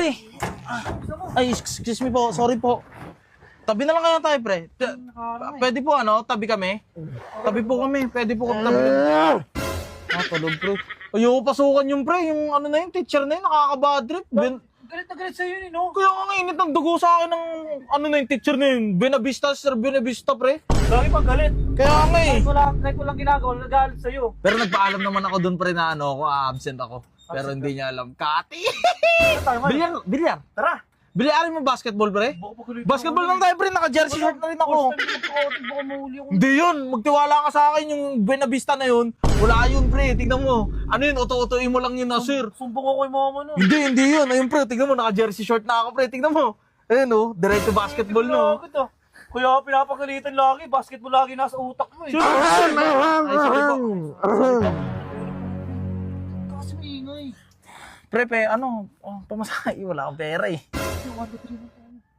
pre. Ay, excuse me po. Sorry po. Tabi na lang kayo tayo, pre. Pwede po, ano? Tabi kami? Tabi po kami. Pwede po kami. Tabi kami. Tulog, pre. Ayoko pasukan yung pre. Yung ano na yun, teacher na yun. Nakaka-bad trip. Galit na galit sa'yo yun, no? Kaya nga init ng dugo sa akin ng ano na yung teacher na yun. Buenavista, Sir Buenavista, pre. Lagi pang galit. Kaya nga eh. Kahit walang ginagawa, nagalit sa'yo. Pero nagpaalam naman ako doon, pre, na ano ako, absent ako. Pero hindi niya alam. Kati! Bilyar! Tara! Bilyarin mo basketball, pre? Basketball lang tayo, pre. Naka-jersey short na rin ako. Baka mahuli ako. Hindi yun. Magtiwala ka sa akin yung Buenavista na yun. Wala yun, pre. Tignan mo. Ano yun? Uto-utoin mo lang yun na, sir. Sumbong ako kay mama no. Hindi yun. Ayun, pre. Tignan mo. Naka-jersey short na ako, pre. Tignan mo. Ayun, oh. Diretso basketball, no? Kaya ako pinapagalitan lagi. Basketball lagi nasa utak mo eh. Ay, sorry po. Kasi maingay. Pre, ano? Pamasahe. Wala akong pera eh.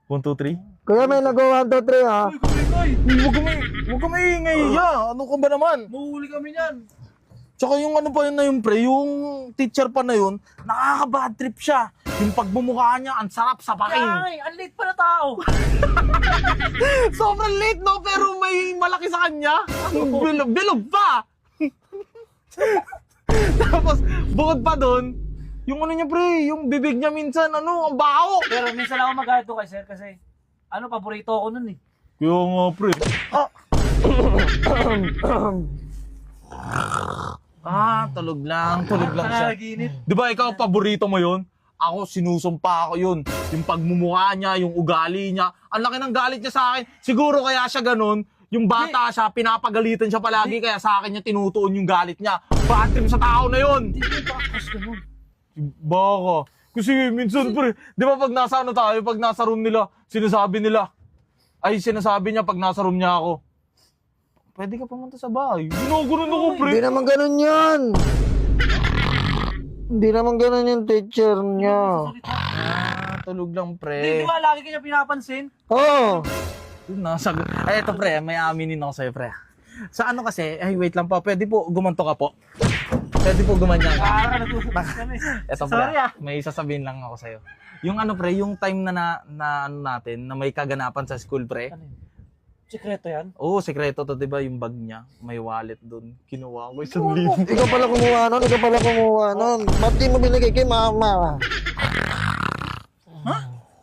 1, 2, 3. Kuya, may nagawa 1, 2, 3 ha. Uy, kumingay. Huwag ka maingay. Ano ka ba naman? Mahuli kami niyan. Tsaka yung ano pa yun na yun, pre, yung teacher pa na yun, nakaka-bad trip siya. Yung pagmumukha niya, ang sarap sa pakin. Ay, ang late pa na tao. Sobrang late, no? Pero may malaki sa kanya. Bilog pa! Tapos, bukod pa doon, yung ano niya, pre, yung bibig niya minsan, ang baho. Pero minsan ako magalit doon kay sir kasi paborito ako nun eh. Kaya nga, pre. Tulog lang siya. Nanaginip. Di ba ikaw, paborito mo yun? Ako, sinusumpa ako yun. Yung pagmumukha niya, yung ugali niya. Ang laki ng galit niya sa akin. Siguro kaya siya ganun. Yung bata siya, pinapagalitan siya palagi. Kaya sa akin niya tinutuon yung galit niya. Bad trip sa tao na yun. Hindi ko pa-akas ganun. Baka. Kasi minsan, pre, di ba pag nasa ano tayo, pag nasa room nila, sinasabi niya pag nasa room niya ako, pwede ka pumunta sa bahay. Ginugunan ako, pre. Hindi naman ganun yan. Hindi naman ganun yung teacher niya. Tulog lang, Hindi, pre. di ba lagi kanya pinapansin? Oo. Ay, eto, pre, may aminin ako sa'yo, pre. Sa ano kasi, wait lang po, pwede po gumanto ka po. Pwede po gumanyan ka. Nag-uusap kami. Eto, Sorry, pre, may sasabihin lang ako sa'yo. Yung ano, pre, yung time na ano natin, na may kaganapan sa school, pre. Ano yun? Sikreto yan? Oo, sekreto to, diba? Yung bag niya, may wallet doon. Kinuha ko 1,000. Ikaw pala kumuha nun. Ba't di mo binigay kay mama?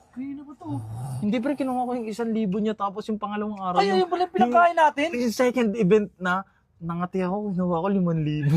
Kaya ba to? Hindi, pre, kinuha ko yung 1,000 niya, tapos yung pangalawang araw. Ay, yung pala yung pinakain natin? Yung second event na, nangati ako, kinuha ko 5,000.